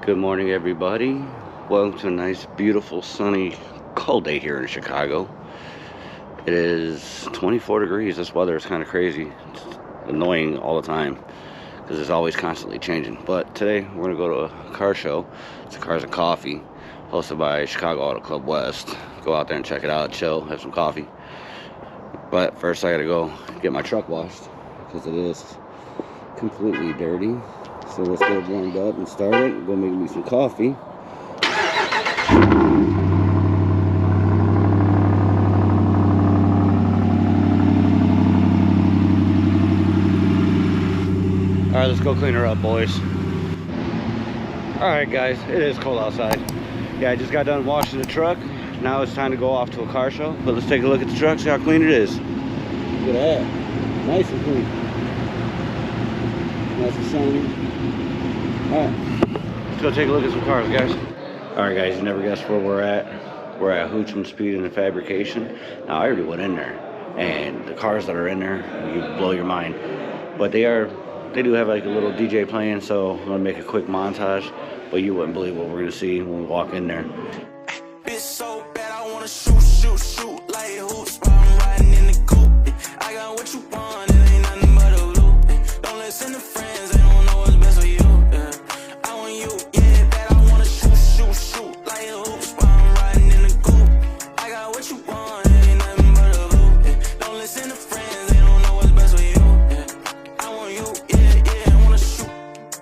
Good morning, everybody. Welcome to a nice, beautiful, sunny, cold day here in Chicago. It is 24 degrees. This weather is kind of crazy. It's annoying all the time because it's always constantly changing. But today we're going to go to a car show. It's a Cars and Coffee hosted by Chicago Auto Club West. Go out there and check it out, chill, have some coffee. But first I got to go get my truck washed because it is completely dirty. So let's get it warmed up and start it. Go make me some coffee. Alright, let's go clean her up, boys. Alright guys, it is cold outside. Yeah, I just got done washing the truck. Now it's time to go off to a car show. But let's take a look at the truck, see how clean it is. Look at that. Nice and clean. Nice and shiny. Alright, let's go take a look at some cars, guys. Alright guys, you never guessed where we're at. We're at Hochman Fabrication. Now I already went in there, and the cars that are in there, you blow your mind. But they do have like a little DJ playing, so I'm gonna make a quick montage, but you wouldn't believe what we're gonna see when we walk in there. It's so bad, I wanna shoot like hoops while I'm riding in the coupe. I got what you want, it ain't nothing but a loop. Don't listen to friends, they don't know what's best for you. I want you, yeah, bad, I wanna shoot like hoops while I'm riding in the coupe. I got what you want, it ain't nothing but a loop. Don't listen to friends, they don't know what's best for you. I want you, yeah, I wanna shoot.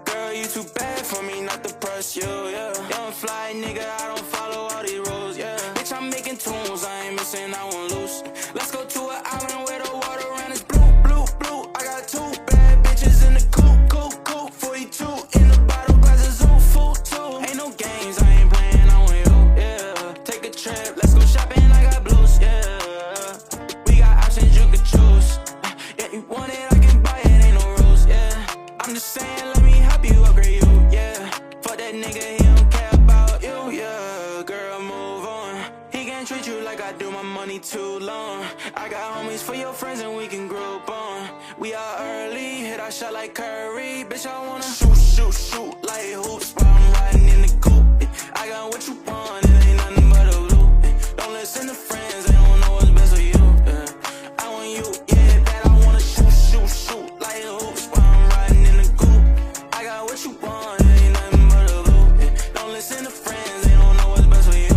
Girl, you too bad for me not to press you, yeah. Young fly nigga, I don't follow all these rules, yeah. Bitch, I'm making tunes, I ain't missing, I won't lose. Let's go to an island where the water around is blue. I got two bad bitches in the coupe. 42 in the bottle, glasses on full too. Ain't no games, I ain't playing, I want you, yeah. Take a trip, let's go shopping, I got blues, yeah. We got options, you can choose. Yeah, you want it, I can buy it, ain't no rules, yeah. I'm just saying, let me help you upgrade you, yeah. Fuck that nigga, he don't care about you, yeah. Girl, move on. He can't treat you like I do, my money too long. I got homies for your friends and we can group on. We are early, hit our shot like Curry. Bitch, I wanna shoot like hoops while I'm riding in the coupe. I got what you want, it ain't nothing but a loop. Don't listen to friends, they don't know what's best for you. I want you, yeah, bad, I wanna shoot like hoops while I'm riding in the coupe. I got what you want, it ain't nothing but a loop. Don't listen to friends, they don't know what's best for you.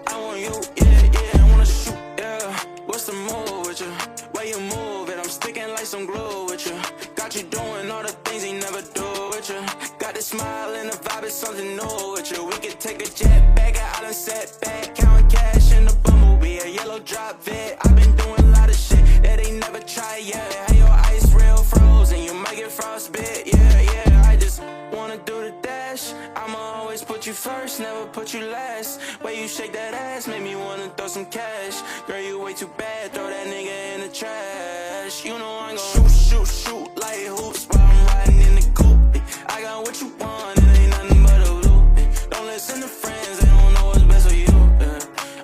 I want you, yeah, I wanna shoot, yeah. What's the move with you? Where you move it? I'm sticking like some glue with you. Got you doing all the things he never do with you. Got the smile and the vibe, it's something new with you. We could take a jet back, an island set back, counting cash in the bumblebee, a yellow drop vet. I've been doing a lot of shit that they never tried yet. Have your ice real frozen, you might get frostbit, yeah. I just wanna do the dash. I'ma always put you first, never put you last. Way you shake that ass, make me wanna throw some cash. Girl, you way too bad, throw that nigga in the trash. You know I'm gon' shoot like hoops while I'm riding in the coupe. I got what you want, it ain't nothing but a loop. Don't listen to friends, they don't know what's best for you.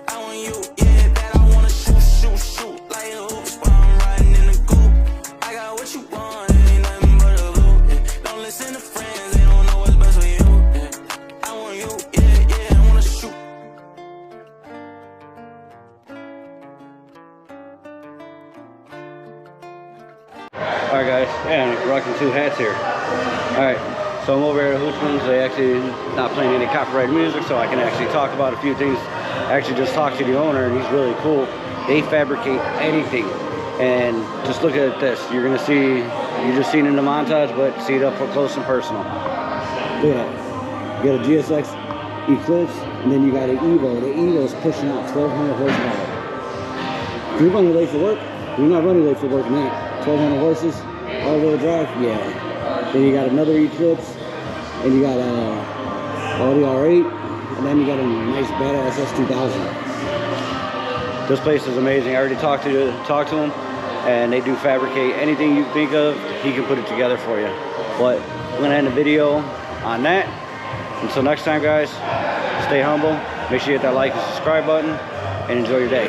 I want you, yeah, bad, I wanna shoot like hoops while I'm riding in the coupe. I got what you want, it ain't nothing but a loop. Don't listen to friends, they don't know what's best for you. I want you, yeah, I wanna shoot. Alright guys, yeah, I'm rocking two hats here. Alright, so I'm over here at Hochman's. They actually not playing any copyrighted music, so I can actually talk about a few things. I actually just talked to the owner, and he's really cool. They fabricate anything. And just look at this. You're gonna see, you just seen it in the montage, but see it up close and personal. Look at that. You got a GSX Eclipse, and then you got an EVO. The EVO is pushing out 1,200 horsepower. If you're running late for work, you're not running late for work, man. 1,200 horses, all-wheel drive, yeah. Then you got another Eclipse, and you got a Audi R8, and then you got a nice badass S2000. This place is amazing. I already talked to him, and they do fabricate anything you think of. He can put it together for you. But I'm gonna end the video on that. Until next time, guys, stay humble. Make sure you hit that like and subscribe button, and enjoy your day.